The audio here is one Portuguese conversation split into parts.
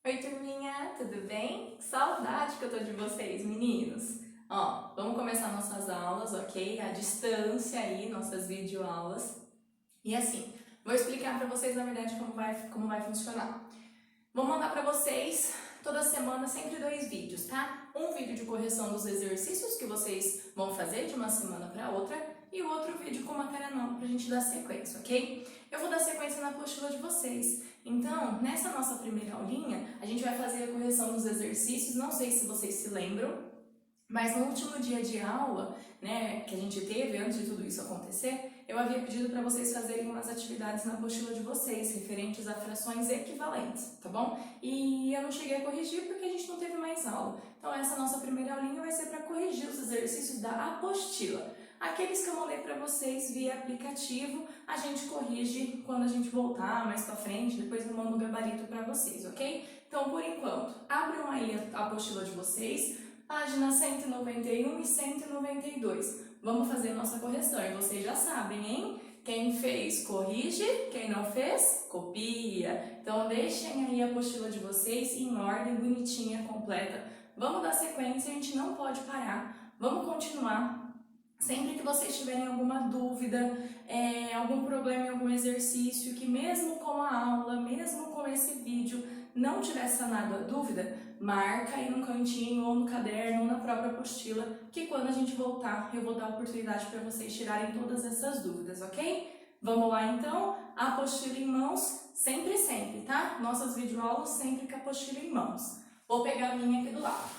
Oi, turminha, tudo bem? Saudade que eu tô de vocês, meninos! Ó, vamos começar nossas aulas, ok? À distância aí, nossas videoaulas. E assim, vou explicar pra vocês, na verdade, como vai funcionar. Vou mandar pra vocês, toda semana, sempre 2 vídeos, tá? Um vídeo de correção dos exercícios que vocês vão fazer de uma semana pra outra e o outro vídeo com matéria nova pra gente dar sequência, ok? Eu vou dar sequência na apostila de vocês. Então, nessa nossa primeira aulinha, a gente vai fazer a correção dos exercícios. Não sei se vocês se lembram, mas no último dia de aula, né, que a gente teve antes de tudo isso acontecer, eu havia pedido para vocês fazerem umas atividades na apostila de vocês, referentes a frações equivalentes, tá bom? E eu não cheguei a corrigir porque a gente não teve mais aula. Então essa nossa primeira aulinha vai ser para corrigir os exercícios da apostila. Aqueles que eu mandei para vocês via aplicativo, a gente corrige quando a gente voltar mais para frente, depois eu mando o gabarito para vocês, ok? Então, por enquanto, abram aí a apostila de vocês, página 191 e 192. Vamos fazer nossa correção e vocês já sabem, hein? Quem fez, corrige. Quem não fez, copia. Então, deixem aí a apostila de vocês em ordem, bonitinha, completa. Vamos dar sequência, a gente não pode parar. Vamos continuar. Sempre que vocês tiverem alguma dúvida, algum problema em algum exercício, que mesmo com a aula, mesmo com esse vídeo, não tiver sanado a dúvida, marca aí no cantinho, ou no caderno, ou na própria apostila, que quando a gente voltar, eu vou dar a oportunidade para vocês tirarem todas essas dúvidas, ok? Vamos lá então, a apostila em mãos, sempre, sempre, tá? Nossas videoaulas sempre com a apostila em mãos. Vou pegar a minha aqui do lado.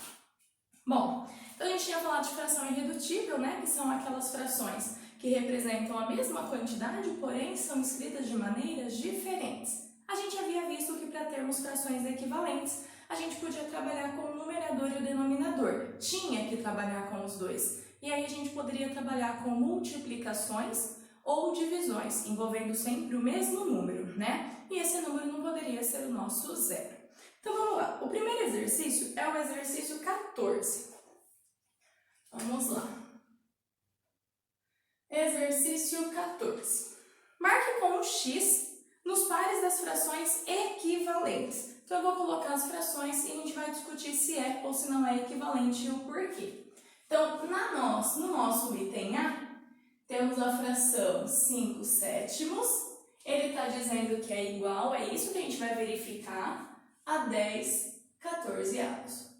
Bom, então a gente tinha falado de fração irredutível, né? Que são aquelas frações que representam a mesma quantidade, porém são escritas de maneiras diferentes. A gente havia visto que para termos frações equivalentes, a gente podia trabalhar com o numerador e o denominador. Tinha que trabalhar com os dois. E aí a gente poderia trabalhar com multiplicações ou divisões, envolvendo sempre o mesmo número, né? E esse número não poderia ser o nosso zero. Então vamos lá. O primeiro exercício é o exercício 14. Vamos lá. Exercício 14. Marque com um X nos pares das frações equivalentes. Então, eu vou colocar as frações e a gente vai discutir se é ou se não é equivalente e o porquê. Então, no nosso item A, temos a fração 5 sétimos. Ele está dizendo que é igual, é isso que a gente vai verificar, a 10 14avos.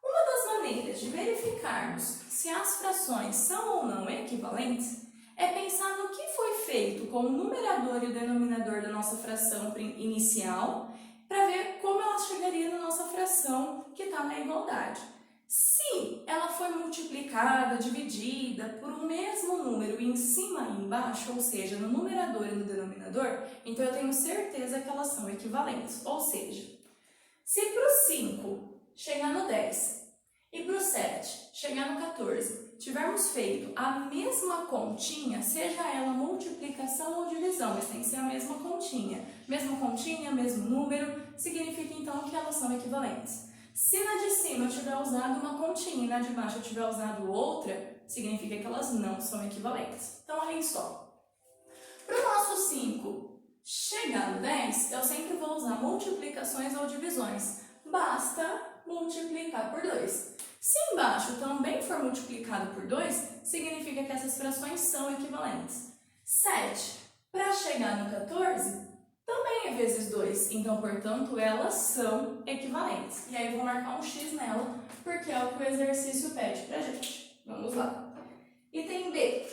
Uma das maneiras de verificarmos se as frações são ou não equivalentes é pensar no que foi feito com o numerador e o denominador da nossa fração inicial para ver como ela chegaria na nossa fração que está na igualdade. Se ela foi multiplicada, dividida por um mesmo número em cima e embaixo, ou seja, no numerador e no denominador, então eu tenho certeza que elas são equivalentes. Ou seja, se para o 5 chegar no 10 e para o 7 chegar no 14, tivermos feito a mesma continha, seja ela multiplicação ou divisão, mas tem que ser a mesma continha. Mesma continha, mesmo número, significa então que elas são equivalentes. Se na de cima eu tiver usado uma continha e na de baixo eu tiver usado outra, significa que elas não são equivalentes. Então, olhem só. Para o nosso 5 chegar no 10, eu sempre vou usar multiplicações ou divisões. Basta multiplicar por 2. Se embaixo também for multiplicado por 2, significa que essas frações são equivalentes. 7 para chegar no 14, também é vezes 2, então, portanto, elas são equivalentes. E aí eu vou marcar um X nela, porque é o que o exercício pede pra gente. Vamos lá. Item B.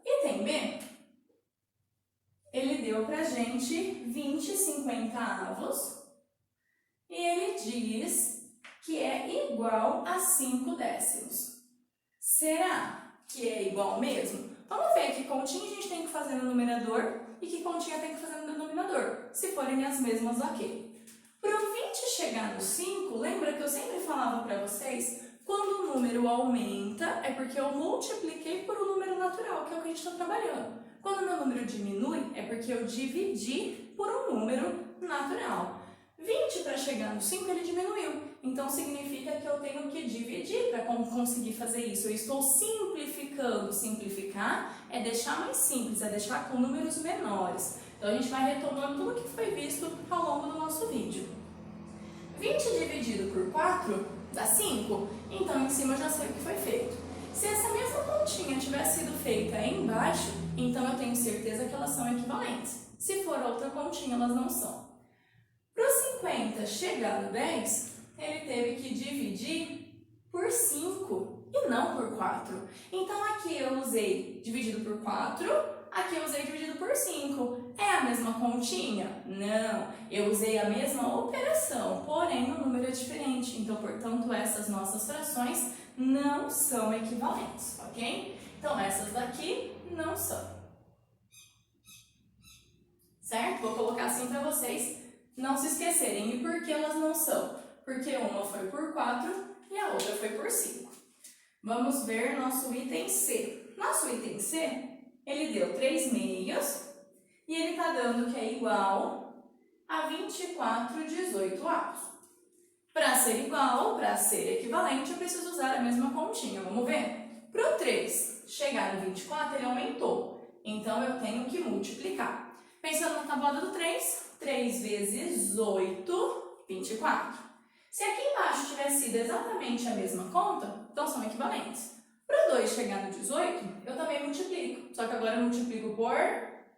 Item B, ele deu pra gente 20 50avos e ele diz que é igual a 5 décimos. Será que é igual mesmo? Vamos ver que continha a gente tem que fazer no numerador e que continha tem que fazer no denominador. Se forem as mesmas, ok. Para o 20 chegar no 5, lembra que eu sempre falava para vocês, quando o número aumenta, é porque eu multipliquei por um número natural, que é o que a gente está trabalhando. Quando o meu número diminui, é porque eu dividi por um número natural. 20 para chegar no 5, ele diminuiu. Então, significa que eu tenho que dividir para conseguir fazer isso. Eu estou simplificando. Simplificar é deixar mais simples, é deixar com números menores. Então, a gente vai retomando tudo que foi visto ao longo do nosso vídeo. 20 dividido por 4 dá 5. Então, em cima eu já sei o que foi feito. Se essa mesma continha tivesse sido feita embaixo, então eu tenho certeza que elas são equivalentes. Se for outra continha, elas não são. Para o 50 chegar no 10, ele teve que dividir por 5 e não por 4. Então, aqui eu usei dividido por 4, aqui eu usei dividido por 5. É a mesma continha? Não. Eu usei a mesma operação, porém o número é diferente. Então, portanto, essas nossas frações não são equivalentes, ok? Então, essas daqui não são. Certo? Vou colocar assim para vocês não se esquecerem. E por que elas não são? Porque uma foi por 4 e a outra foi por 5. Vamos ver nosso item C. Nosso item C, ele deu 3 meios e ele está dando que é igual a 24/18. Para ser igual, para ser equivalente, eu preciso usar a mesma continha. Vamos ver? Para o 3 chegar no 24, ele aumentou. Então, eu tenho que multiplicar. Pensando na tabuada do 3, 3 vezes 8, 24. Se aqui embaixo tivesse sido exatamente a mesma conta, então são equivalentes. Para o 2 chegar no 18, eu também multiplico. Só que agora eu multiplico por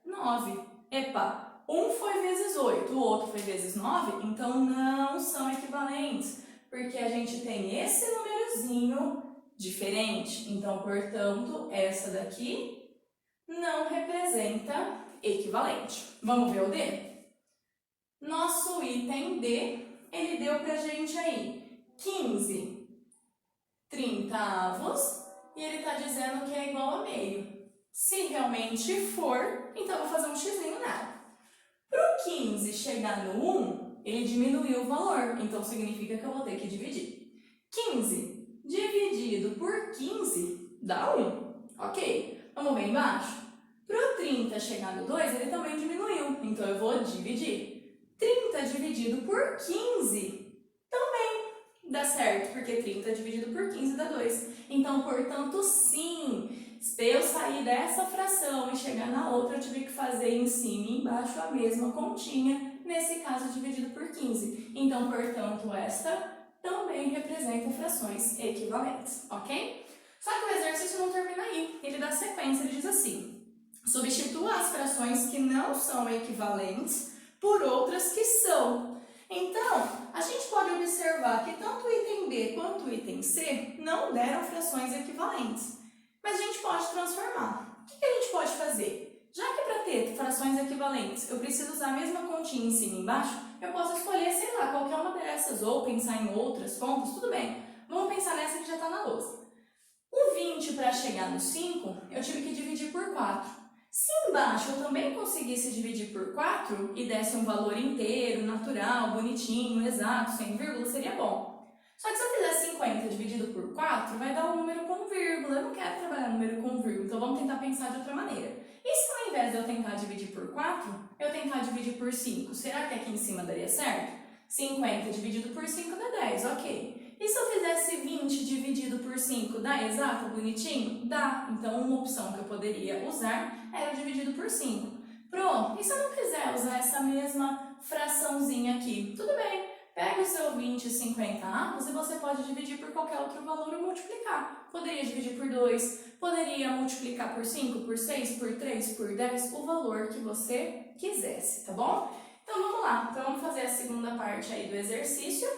9. Epa, um foi vezes 8, o outro foi vezes 9, então não são equivalentes. Porque a gente tem esse númerozinho diferente. Então, portanto, essa daqui não representa equivalente. Vamos ver o D? Nosso item D, ele deu pra gente aí 15/30 e ele tá dizendo que é igual a meio. Se realmente for, então eu vou fazer um xizinho nela. Pro 15 chegar no 1, ele diminuiu o valor, então significa que eu vou ter que dividir. 15 dividido por 15 dá 1, ok? Vamos ver embaixo? Para o 30 chegar no 2, ele também diminuiu, então eu vou dividir. 30 dividido por 15 também dá certo, porque 30 dividido por 15 dá 2. Então, portanto, sim, se eu sair dessa fração e chegar na outra, eu tive que fazer em cima e embaixo a mesma continha, nesse caso dividido por 15. Então, portanto, esta também representa frações equivalentes, ok? Só que o exercício não termina aí, ele dá sequência, ele diz assim: substitua as frações que não são equivalentes por outras que são. Então, a gente pode observar que tanto o item B quanto o item C não deram frações equivalentes. Mas a gente pode transformar. O que a gente pode fazer? Já que para ter frações equivalentes eu preciso usar a mesma continha em cima e embaixo, eu posso escolher, sei lá, qualquer uma dessas ou pensar em outras contas, tudo bem. Vamos pensar nessa que já está na lousa. O 20 para chegar no 5, eu tive que dividir por 4. Se embaixo eu também conseguisse dividir por 4 e desse um valor inteiro, natural, bonitinho, exato, sem vírgula, seria bom. Só que se eu fizer 50 dividido por 4, vai dar um número com vírgula. Eu não quero trabalhar número com vírgula, então vamos tentar pensar de outra maneira. E se ao invés de eu tentar dividir por 4, eu tentar dividir por 5, será que aqui em cima daria certo? 50 dividido por 5 dá 10, ok. E se eu fizesse 20 dividido por 5, dá exato, bonitinho? Dá. Então, uma opção que eu poderia usar era o dividido por 5. Pronto. E se eu não quiser usar essa mesma fraçãozinha aqui? Tudo bem. Pega o seu 20 e 50 avos e você pode dividir por qualquer outro valor ou multiplicar. Poderia dividir por 2, poderia multiplicar por 5, por 6, por 3, por 10, o valor que você quisesse, tá bom? Então, vamos lá. Então, vamos fazer a segunda parte aí do exercício.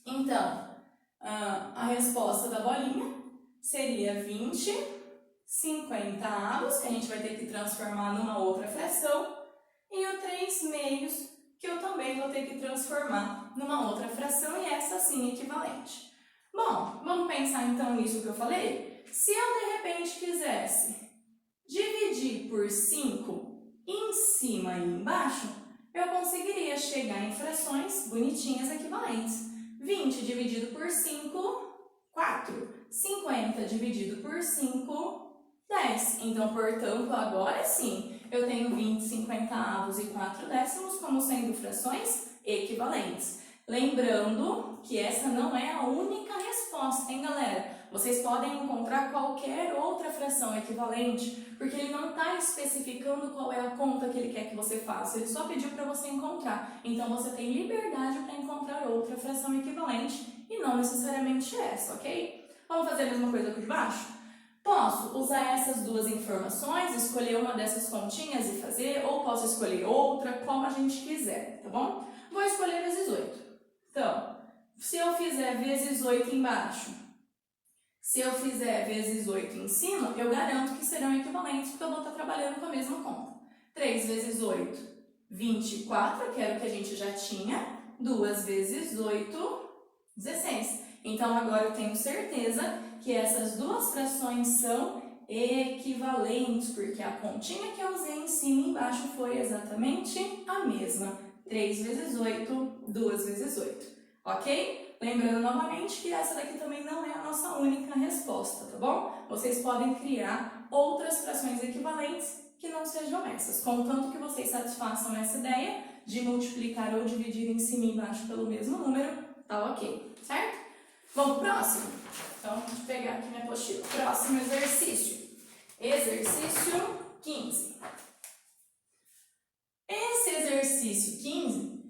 Então, a resposta da bolinha seria 20/50 avos, que a gente vai ter que transformar numa outra fração, e o 3 meios, que eu também vou ter que transformar numa outra fração, e essa sim equivalente. Bom, vamos pensar então nisso que eu falei? Se eu de repente quisesse dividir por 5 em cima e embaixo, eu conseguiria chegar em frações bonitinhas equivalentes. 20 dividido por 5, 4. 50 dividido por 5, 10. Então, portanto, agora sim, eu tenho 20 50 avos e 4 décimos como sendo frações equivalentes. Lembrando que essa não é a única resposta, hein, galera? Vocês podem encontrar qualquer outra fração equivalente, porque ele não está especificando qual é a conta que ele quer que você faça, ele só pediu para você encontrar. Então, você tem liberdade para encontrar outra fração equivalente e não necessariamente essa, ok? Vamos fazer a mesma coisa aqui de baixo? Posso usar essas duas informações, escolher uma dessas continhas e fazer, ou posso escolher outra, como a gente quiser, tá bom? Vou escolher vezes 8. Então, se eu fizer vezes 8 embaixo, se eu fizer vezes 8 em cima, eu garanto que serão equivalentes, porque eu vou estar trabalhando com a mesma conta. 3 vezes 8, 24, que era o que a gente já tinha. 2 vezes 8, 16. Então, agora eu tenho certeza que essas duas frações são equivalentes, porque a continha que eu usei em cima e embaixo foi exatamente a mesma. 3 vezes 8, 2 vezes 8. Ok? Lembrando novamente que essa daqui também não é a nossa única resposta, tá bom? Vocês podem criar outras frações equivalentes que não sejam essas, contanto que vocês satisfaçam essa ideia de multiplicar ou dividir em cima e embaixo pelo mesmo número, tá ok, certo? Vamos pro próximo? Então, deixa eu pegar aqui minha apostila. Próximo exercício. Exercício 15. Esse exercício 15,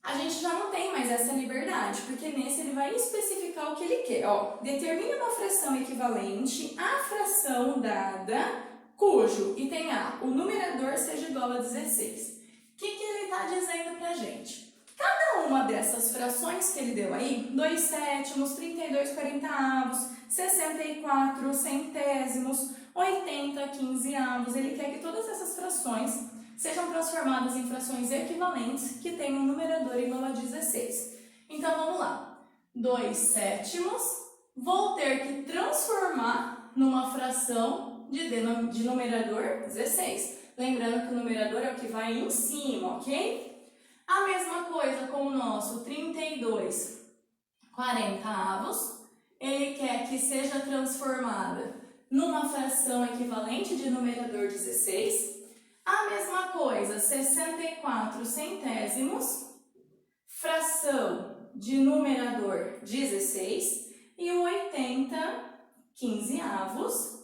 a gente já não tem mais essa liberdade, porque nesse ele vai especificar o que ele quer. Ó, determine uma fração equivalente à fração dada, cujo item A, o numerador seja igual a 16. O que ele está dizendo pra gente? Cada uma dessas frações que ele deu aí, 2 sétimos, 32 quarentaavos, 64 centésimos, 80 quinzeavos, ele quer que todas essas frações sejam transformadas em frações equivalentes que tenham um numerador igual a 16. Então, vamos lá. 2 sétimos, vou ter que transformar numa fração de numerador 16. Lembrando que o numerador é o que vai em cima, ok? A mesma coisa com o nosso 32 quarentaavos, ele quer que seja transformada numa fração equivalente de numerador 16. A mesma coisa, 64 centésimos, fração de numerador 16, e o 80 quinzeavos,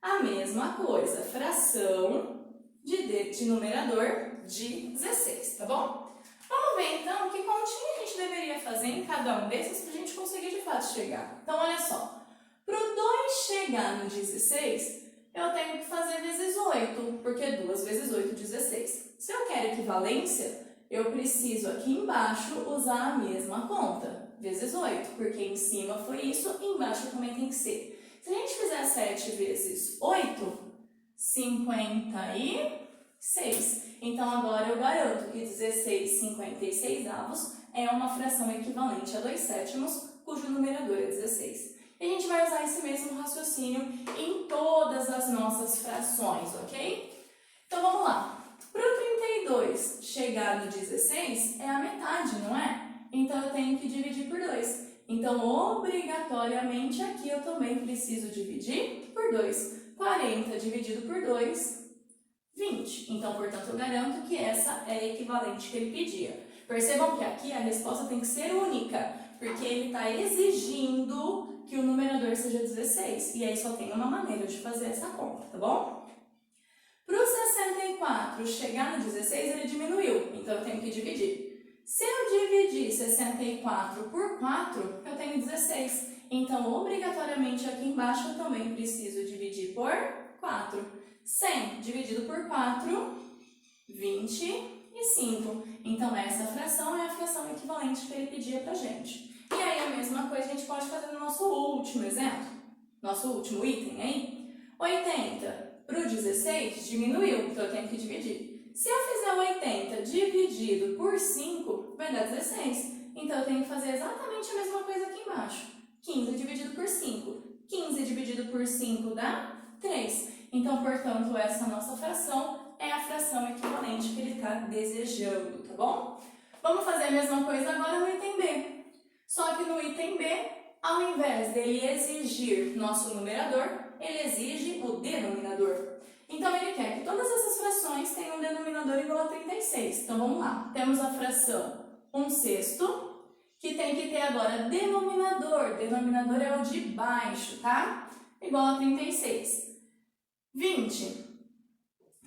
a mesma coisa, fração de numerador 16, tá bom? Vamos ver então que continha a gente deveria fazer em cada um desses para a gente conseguir de fato chegar. Então, olha só, para o 2 chegar no 16, eu tenho que fazer vezes 8, porque 2 vezes 8, 16. Se eu quero equivalência, eu preciso aqui embaixo usar a mesma conta, vezes 8, porque em cima foi isso e embaixo também tem que ser. Se a gente fizer 7 vezes 8, 56. Então, agora eu garanto que 16 56avos é uma fração equivalente a 2 sétimos, cujo numerador é 16. E a gente vai usar esse mesmo raciocínio em todas as nossas frações, ok? Então, vamos lá. Para o 32 chegar no 16, é a metade, não é? Então, eu tenho que dividir por 2. Então, obrigatoriamente, aqui eu também preciso dividir por 2. 40 dividido por 2, 20. Então, portanto, eu garanto que essa é a equivalente que ele pedia. Percebam que aqui a resposta tem que ser única, porque ele está exigindo que o numerador seja 16. E aí só tem uma maneira de fazer essa conta, tá bom? Para o 64 chegar no 16, ele diminuiu, então eu tenho que dividir. Se eu dividir 64 por 4, eu tenho 16. Então, obrigatoriamente, aqui embaixo eu também preciso dividir por 4. 100 dividido por 4, 25. Então, essa fração é a fração equivalente que ele pedia pra gente. E aí, a mesma coisa a gente pode fazer no nosso último exemplo. Nosso último item aí. 80 para o 16 diminuiu, então eu tenho que dividir. Se eu fizer 80 dividido por 5, vai dar 16. Então, eu tenho que fazer exatamente a mesma coisa aqui embaixo. 15 dividido por 5. 15 dividido por 5 dá 3. Então, portanto, essa nossa fração é a fração equivalente que ele está desejando, tá bom? Vamos fazer a mesma coisa agora no item B. Só que no item B, ao invés dele exigir nosso numerador, ele exige o denominador. Então, ele quer que todas essas frações tenham um denominador igual a 36. Então, vamos lá. Temos a fração 1/6, que tem que ter agora denominador. Denominador é o de baixo, tá? Igual a 36. 20.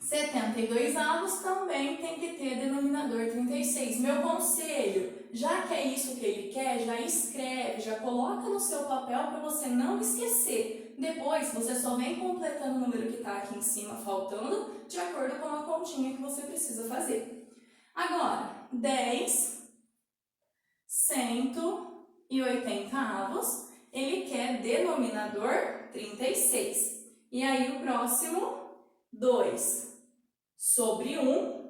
72avos também tem que ter denominador 36. Meu conselho, já que é isso que ele quer, já escreve, já coloca no seu papel para você não esquecer. Depois, você só vem completando o número que está aqui em cima faltando, de acordo com a continha que você precisa fazer. Agora, 10 180avos, ele quer denominador 36. E aí o próximo, 2 sobre 1,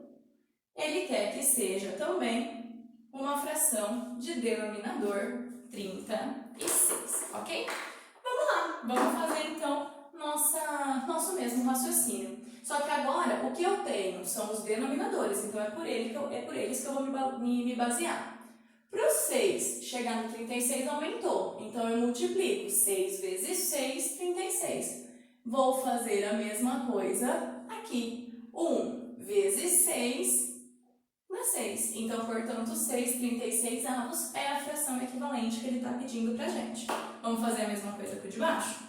ele quer que seja também uma fração de denominador 36, ok? Vamos lá, vamos fazer então nosso mesmo raciocínio. Só que agora o que eu tenho são os denominadores, então é por eles que eu vou me basear. Para o 6 chegar no 36 aumentou, então eu multiplico 6 vezes 6, 36. Vou fazer a mesma coisa aqui. 1 vezes 6 dá 6. Então, portanto, 6 36avos é a fração equivalente que ele está pedindo para a gente. Vamos fazer a mesma coisa com o de baixo?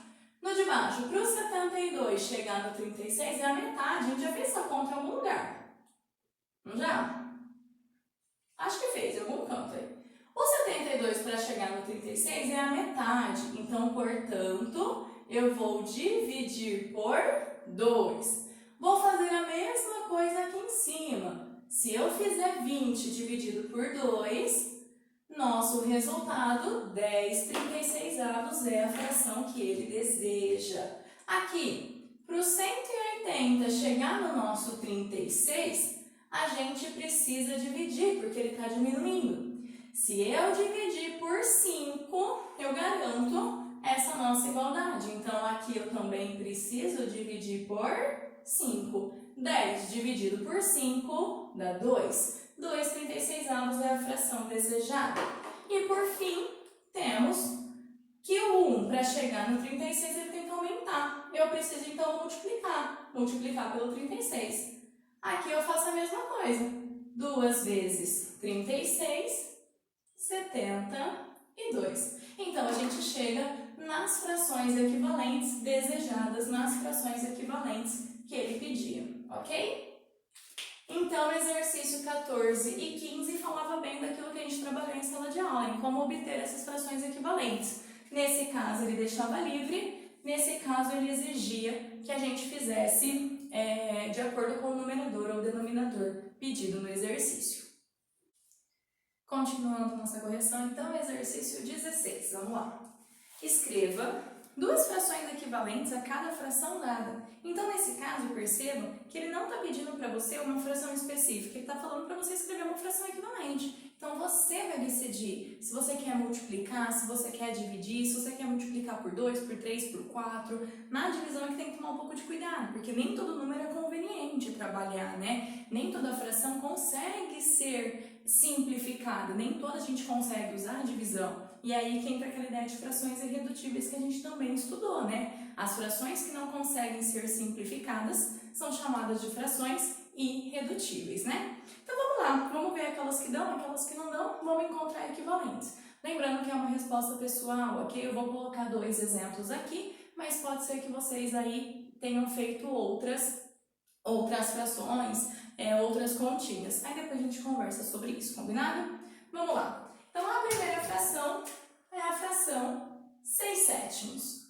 No de baixo, para o 72 chegar no 36 é a metade. A gente já fez essa conta em algum lugar? Não já? Acho que fez, em algum canto aí. O 72 para chegar no 36 é a metade. Então, portanto, eu vou dividir por 2. Vou fazer a mesma coisa aqui em cima. Se eu fizer 20 dividido por 2, nosso resultado, 10 36avos, é a fração que ele deseja. Aqui, para o 180 chegar no nosso 36, a gente precisa dividir, porque ele está diminuindo. Se eu dividir por 5, eu garanto essa nossa igualdade. Então, aqui eu também preciso dividir por 5. 10 dividido por 5 dá 2. 2 36avos é a fração desejada. E por fim, temos que o 1, para chegar no 36, ele tem que aumentar. Eu preciso então multiplicar pelo 36. Aqui eu faço a mesma coisa. 2 vezes 36, 72. Então, a gente chega nas frações equivalentes desejadas, nas frações equivalentes que ele pedia, ok? Então, no exercício 14 e 15 falava bem daquilo que a gente trabalhou em sala de aula, em como obter essas frações equivalentes. Nesse caso, ele deixava livre, nesse caso, ele exigia que a gente fizesse de acordo com o numerador ou denominador pedido no exercício. Continuando nossa correção, então, exercício 16, vamos lá. Escreva 2 frações equivalentes a cada fração dada. Então, nesse caso, perceba que ele não está pedindo para você uma fração específica, ele está falando para você escrever uma fração equivalente. Então, você vai decidir se você quer multiplicar, se você quer dividir, se você quer multiplicar por 2, por 3, por 4. Na divisão é que tem que tomar um pouco de cuidado, porque nem todo número é conveniente trabalhar, né? Nem toda fração consegue ser simplificada, nem toda a gente consegue usar a divisão. E aí que entra aquela ideia de frações irredutíveis que a gente também estudou, né? As frações que não conseguem ser simplificadas são chamadas de frações irredutíveis, né? Então vamos lá, vamos ver aquelas que dão, aquelas que não dão, vamos encontrar equivalentes. Lembrando que é uma resposta pessoal, ok? Eu vou colocar 2 exemplos aqui, mas pode ser que vocês aí tenham feito outras frações, outras continhas. Aí depois a gente conversa sobre isso, combinado? Vamos lá. Então, a primeira fração é a fração 6/7.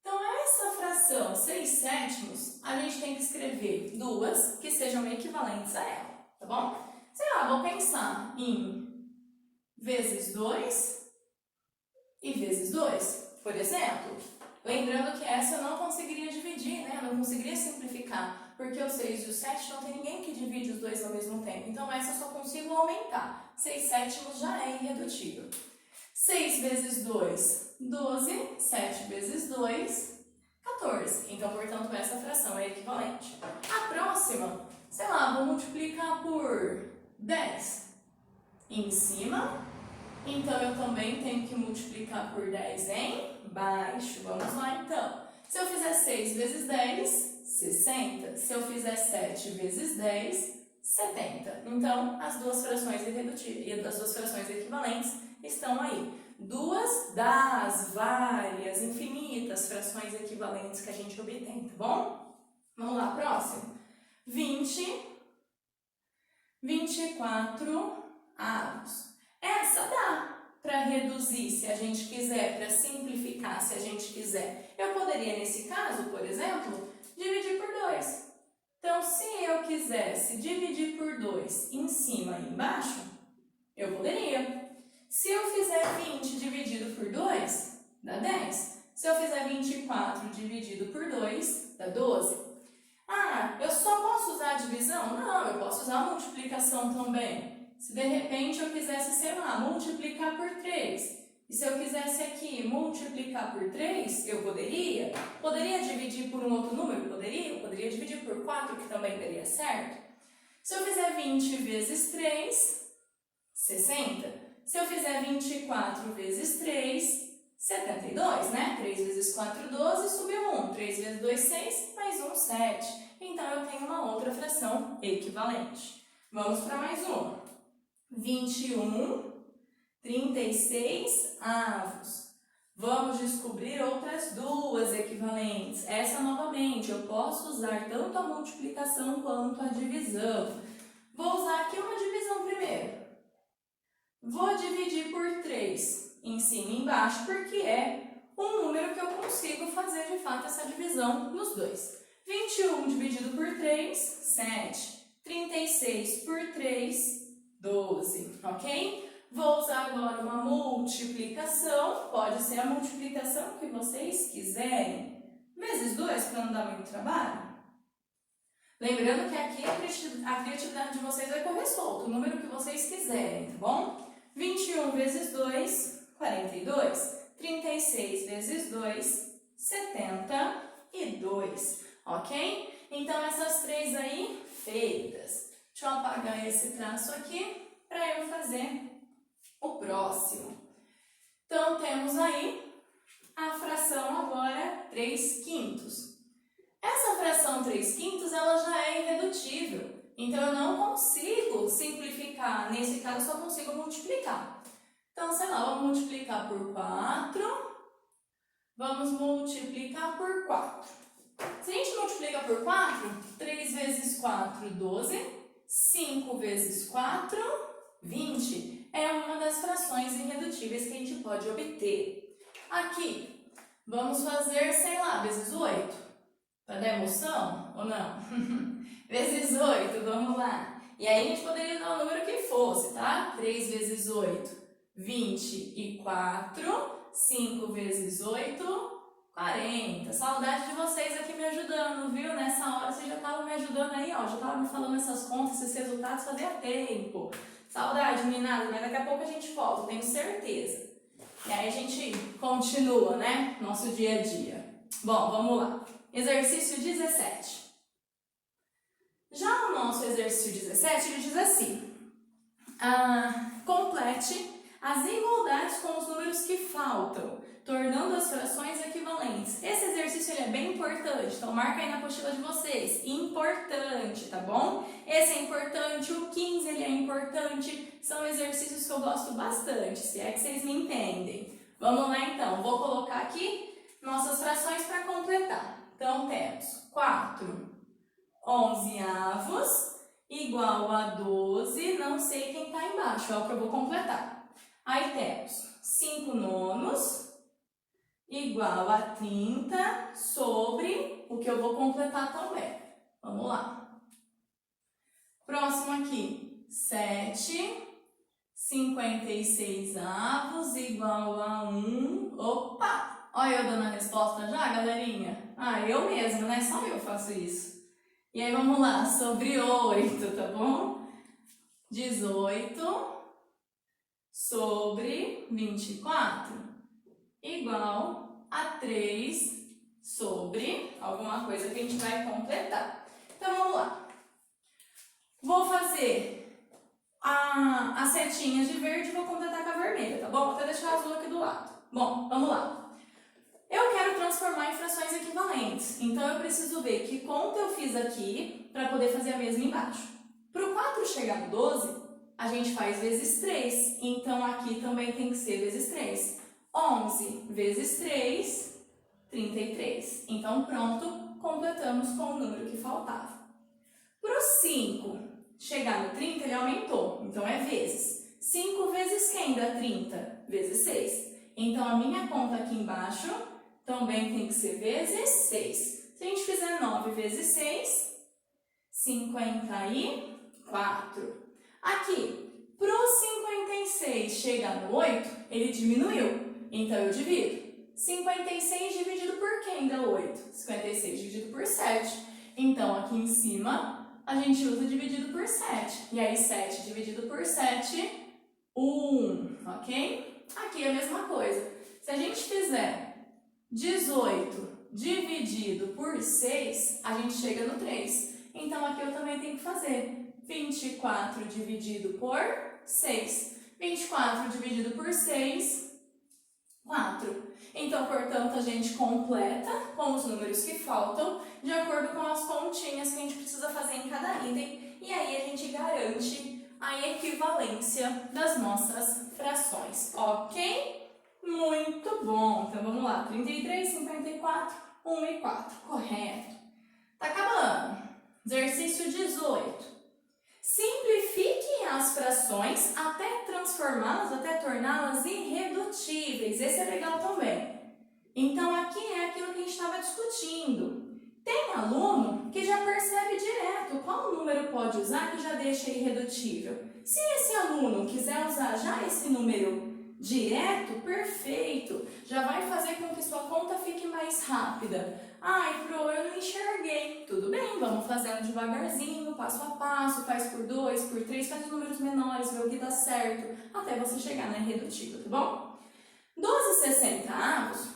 Então, essa fração 6/7, a gente tem que escrever 2 que sejam equivalentes a ela, tá bom? Sei lá, vou pensar em vezes 2 e vezes 2, por exemplo. Lembrando que essa eu não conseguiria dividir, né? Eu não conseguiria simplificar, porque o 6 e o 7 não tem ninguém que divide os dois ao mesmo tempo. Então, essa eu só consigo aumentar. 6/7 já é irredutível. 6 vezes 2, 12. 7 vezes 2, 14. Então, portanto, essa fração é equivalente. A próxima, sei lá, vou multiplicar por 10 em cima. Então, eu também tenho que multiplicar por 10 embaixo. Vamos lá, então. Se eu fizer 6 vezes 10, 60. Se eu fizer 7 vezes 10, 70. Então, as duas frações irredutíveis, as duas frações equivalentes estão aí. 2 das várias, infinitas frações equivalentes que a gente obtém, tá bom? Vamos lá, próximo. 20, 24 avos. Essa dá para reduzir se a gente quiser, para simplificar se a gente quiser. Eu poderia, nesse caso, por exemplo, dividir por 2. Então, se eu quisesse dividir por 2 em cima e embaixo, eu poderia. Se eu fizer 20 dividido por 2, dá 10. Se eu fizer 24 dividido por 2, dá 12. Ah, eu só posso usar a divisão? Não, eu posso usar a multiplicação também. Se de repente eu quisesse, sei lá, multiplicar por 3, e se eu quisesse aqui multiplicar por 3, eu poderia? Poderia dividir por um outro número? Poderia? Eu poderia dividir por 4, que também daria certo. Se eu fizer 20 vezes 3, 60. Se eu fizer 24 vezes 3, 72, né? 3 vezes 4, 12, subiu 1. 3 vezes 2, 6, mais 1, 7. Então, eu tenho uma outra fração equivalente. Vamos para mais uma. 21, 36 avos. Vamos descobrir outras duas equivalentes. Essa, novamente, eu posso usar tanto a multiplicação quanto a divisão. Vou usar aqui uma divisão primeiro. Vou dividir por 3 em cima e embaixo, porque é um número que eu consigo fazer, de fato, essa divisão nos dois. 21 dividido por 3, 7. 36 por 3, 12, ok? Vou usar agora uma multiplicação, pode ser a multiplicação que vocês quiserem, vezes 2 para não dar muito trabalho. Lembrando que aqui a criatividade de vocês vai correr solto, o número que vocês quiserem, tá bom? 21 vezes 2, 42. 36 vezes 2, 72, ok? Então, essas três aí, feitas. Deixa eu apagar esse traço aqui para eu fazer o próximo. Então, temos aí a fração agora 3/5. Essa fração 3/5, ela já é irredutível. Então, eu não consigo simplificar. Nesse caso, só consigo multiplicar. Então, sei lá, vamos multiplicar por 4. Vamos multiplicar por 4. Se a gente multiplica por 4, 3 vezes 4, 12. 5 vezes 4, 20. É uma das frações irredutíveis que a gente pode obter. Aqui, vamos fazer, sei lá, vezes 8. Para dar emoção ou não? Vezes 8, vamos lá. E aí a gente poderia dar o número que fosse, tá? 3 vezes 8, 24. 5 vezes 8, 40. Saudade de vocês aqui me ajudando, viu? Nessa hora vocês já estavam me ajudando aí, ó. Já estavam me falando essas contas, esses resultados fazia tempo. Saudade, meninas, mas daqui a pouco a gente volta, tenho certeza. E aí a gente continua, né? Nosso dia a dia. Bom, vamos lá. Exercício 17. Já o nosso exercício 17, ele diz assim: complete as igualdades com os números que faltam, tornando as frações equivalentes. Esse exercício ele é bem importante, então marca aí na apostila de vocês. Importante, tá bom? Esse é importante, o 15 ele é importante, são exercícios que eu gosto bastante, se é que vocês me entendem. Vamos lá então, vou colocar aqui nossas frações para completar. Então temos 4 onzeavos igual a 12, não sei quem está embaixo, é o que eu vou completar. Aí temos 5 nonos igual a 30 sobre o que eu vou completar também. Vamos lá. Próximo aqui, 7 56 avos igual a 1. Opa! Olha eu dando a resposta já, galerinha? Eu mesma, né? Só eu faço isso. E aí vamos lá, sobre 8, tá bom? 18 sobre 24 igual a 3 sobre alguma coisa que a gente vai completar. Então, vamos lá. Vou fazer as setinhas de verde e vou completar com a vermelha, tá bom? Vou até deixar a azul aqui do lado. Bom, vamos lá. Eu quero transformar em frações equivalentes, então eu preciso ver que conta eu fiz aqui para poder fazer a mesma embaixo. Para o 4 chegar no 12, a gente faz vezes 3, então aqui também tem que ser vezes 3. 11 vezes 3, 33. Então pronto, completamos com o número que faltava. Para o 5 chegar no 30, ele aumentou, então é vezes. 5 vezes quem dá 30? Vezes 6. Então, a minha conta aqui embaixo também tem que ser vezes 6. Se a gente fizer 9 vezes 6, 54. Aqui, para o 56 chegar no 8, ele diminuiu. Então, eu divido. 56 dividido por quem dá 8? 56 dividido por 7. Então, aqui em cima, a gente usa dividido por 7. E aí, 7 dividido por 7, 1, ok? Aqui é a mesma coisa. Se a gente fizer 18 dividido por 6, a gente chega no 3. Então, aqui eu também tenho que fazer 24 dividido por 6. 24 dividido por 6, 4. Então, portanto, a gente completa com os números que faltam, de acordo com as continhas que a gente precisa fazer em cada item, e aí a gente garante a equivalência das nossas frações, ok? Muito bom! Então, vamos lá. 33, 54, 1 e 4. Correto. Tá acabando. Exercício 18. Simplifique as frações até transformá-las, até torná-las irredutíveis. Esse é legal também. Então, aqui é aquilo que a gente estava discutindo. Tem aluno que já percebe direto qual número pode usar que já deixa irredutível. Se esse aluno quiser usar já esse número direto, perfeito, já vai fazer com que sua conta fique mais rápida. Ai, Pro, eu não enxerguei. Tudo bem, vamos fazendo devagarzinho, passo a passo, faz por 2, por 3, faz os números menores, vê o que dá certo, até você chegar na irredutível, tá bom? 12/60,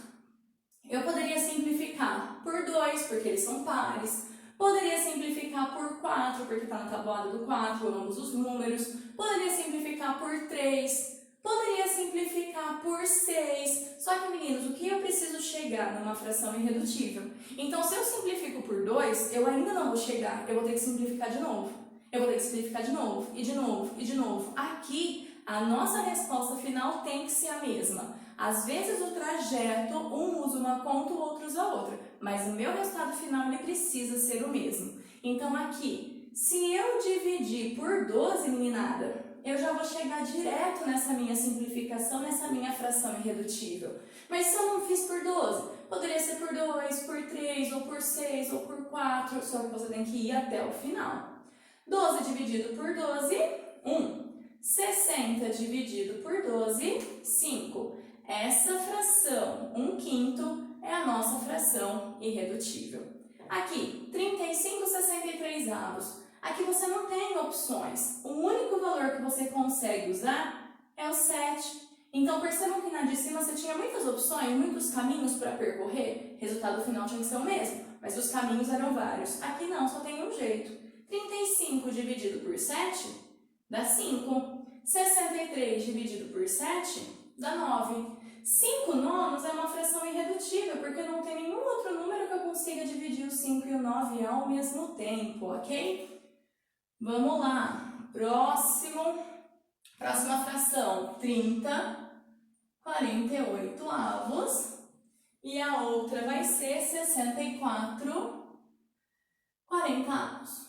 eu poderia simplificar por 2, porque eles são pares. Poderia simplificar por 4, porque está na tabuada do 4, ambos os números. Poderia simplificar por 3. Poderia simplificar por 6. Só que, meninos, o que eu preciso chegar numa fração irredutível? Então, se eu simplifico por 2, eu ainda não vou chegar. Eu vou ter que simplificar de novo. Eu vou ter que simplificar de novo, e de novo, e de novo. Aqui, a nossa resposta final tem que ser a mesma. Às vezes, o trajeto, um usa uma conta, o outro usa outra. Mas o meu resultado final, ele precisa ser o mesmo. Então, aqui, se eu dividir por 12, meninada, eu já vou chegar direto nessa minha simplificação, nessa minha fração irredutível. Mas se eu não fiz por 12, poderia ser por 2, por 3, ou por 6, ou por 4, só que você tem que ir até o final. 12 dividido por 12, 1. 60 dividido por 12, 5. Essa fração, 1/5, é a nossa fração irredutível. Aqui, 35/63. Aqui você não tem opções. O único valor que você consegue usar é o 7. Então, percebam que na de cima você tinha muitas opções, muitos caminhos para percorrer. Resultado final tinha que ser o mesmo, mas os caminhos eram vários. Aqui não, só tem um jeito. 35 dividido por 7 dá 5. 63 dividido por 7 dá 9. 5 nonos é uma fração irredutível, porque não tem nenhum outro número que eu consiga dividir o 5 e o 9 ao mesmo tempo, ok? Vamos lá, próxima fração, 30/48 avos, e a outra vai ser 64/40 avos.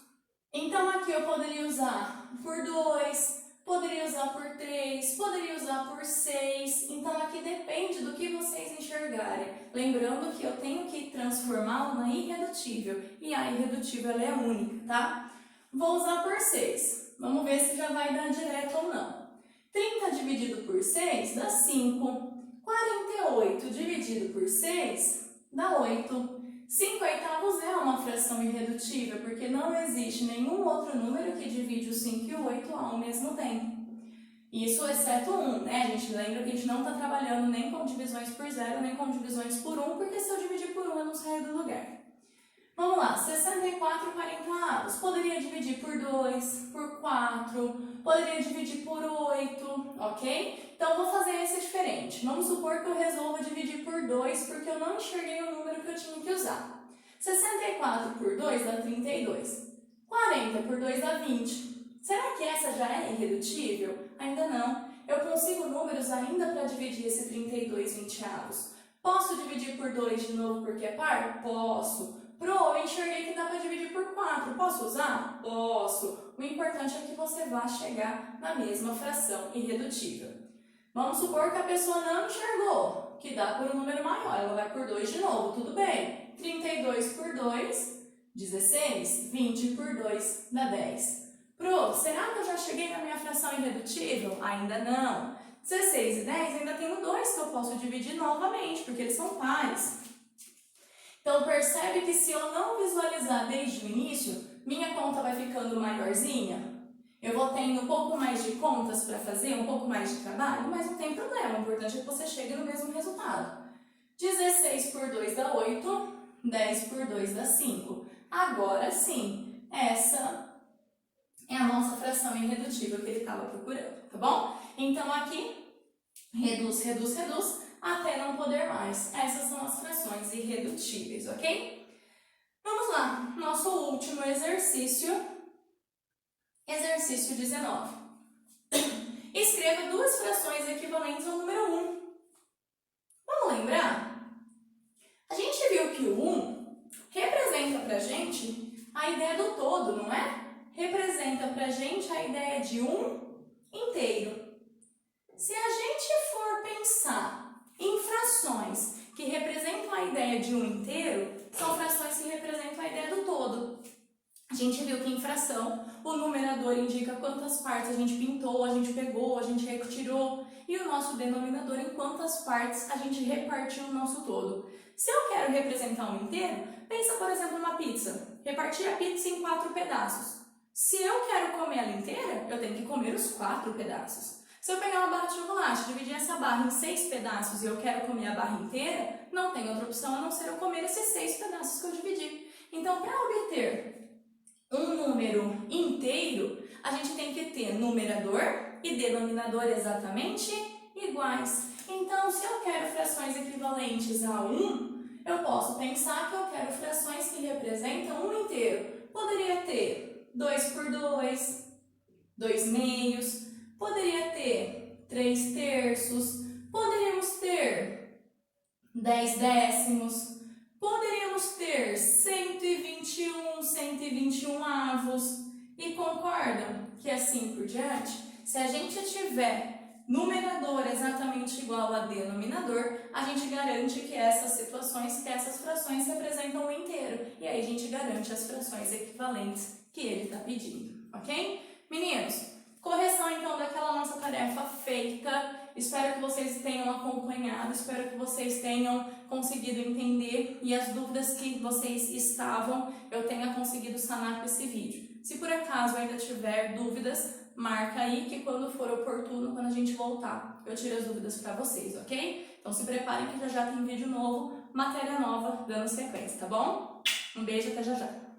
Então, aqui eu poderia usar por 2, poderia usar por 3, poderia usar por 6, então aqui depende do que vocês enxergarem. Lembrando que eu tenho que transformá-la na irredutível, e a irredutível ela é única, tá? Vou usar por 6. Vamos ver se já vai dar direto ou não. 30 dividido por 6 dá 5. 48 dividido por 6 dá 8. 5/8 é uma fração irredutível, porque não existe nenhum outro número que divide o 5 e o 8 ao mesmo tempo. Isso exceto 1, né? A gente lembra que a gente não está trabalhando nem com divisões por 0, nem com divisões por 1, porque se eu dividir por 1 eu não saio do lugar. Vamos lá, 64/40. Poderia dividir por 2, por 4, poderia dividir por 8, ok? Então, vou fazer esse diferente. Vamos supor que eu resolva dividir por 2, porque eu não enxerguei o número que eu tinha que usar. 64 por 2 dá 32. 40 por 2 dá 20. Será que essa já é irredutível? Ainda não. Eu consigo números ainda para dividir esse 32 20avos. Posso dividir por 2 de novo porque é par? Posso. Eu enxerguei que dá para dividir por 4. Posso usar? Posso. O importante é que você vá chegar na mesma fração irredutível. Vamos supor que a pessoa não enxergou, que dá por um número maior. Ela vai por 2 de novo, tudo bem. 32 por 2, 16. 20 por 2 dá 10. Será que eu já cheguei na minha fração irredutível? Ainda não. 16 e 10 ainda tenho 2 que eu posso dividir novamente, porque eles são pares. Então, percebe que se eu não visualizar desde o início, minha conta vai ficando maiorzinha? Eu vou tendo um pouco mais de contas para fazer, um pouco mais de trabalho, mas não tem problema, o importante é que você chegue no mesmo resultado. 16 por 2 dá 8, 10 por 2 dá 5. Agora sim, essa é a nossa fração irredutível que ele estava procurando, tá bom? Então, aqui, reduz, reduz, reduz, até não poder mais. Essas são as frações irredutíveis, ok? Vamos lá, nosso último exercício, exercício 19. Escreva duas frações equivalentes ao número 1. Vamos lembrar? A gente viu que o 1 representa pra gente a ideia do todo, não é? Representa pra gente a ideia de um inteiro. Se a gente for pensar em frações que representam a ideia de um inteiro, são frações que representam a ideia do todo. A gente viu que em fração, o numerador indica quantas partes a gente pintou, a gente pegou, a gente retirou, e o nosso denominador em quantas partes a gente repartiu o nosso todo. Se eu quero representar um inteiro, pensa, por exemplo, numa pizza. Repartir a pizza em 4 pedaços. Se eu quero comer ela inteira, eu tenho que comer os 4 pedaços. Se eu pegar uma barra de chocolate, dividir essa barra em 6 pedaços e eu quero comer a barra inteira, não tem outra opção a não ser eu comer esses 6 pedaços que eu dividi. Então, para obter um número inteiro, a gente tem que ter numerador e denominador exatamente iguais. Então, se eu quero frações equivalentes a 1, eu posso pensar que eu quero frações que representam um inteiro. Poderia ter 2 por 2, 2 meios, poderia ter 3 terços, poderíamos ter 10 décimos, poderíamos ter 121, 121 avos. E concordam que assim por diante, se a gente tiver numerador exatamente igual a denominador, a gente garante que essas situações, que essas frações representam o inteiro. E aí a gente garante as frações equivalentes que ele está pedindo, ok? Meninos, correção então daquela nossa tarefa feita. Espero que vocês tenham acompanhado, espero que vocês tenham conseguido entender e as dúvidas que vocês estavam, eu tenha conseguido sanar com esse vídeo. Se por acaso ainda tiver dúvidas, marca aí que quando for oportuno, quando a gente voltar, eu tiro as dúvidas para vocês, ok? Então se preparem que já tem vídeo novo, matéria nova, dando sequência, tá bom? Um beijo, até já já!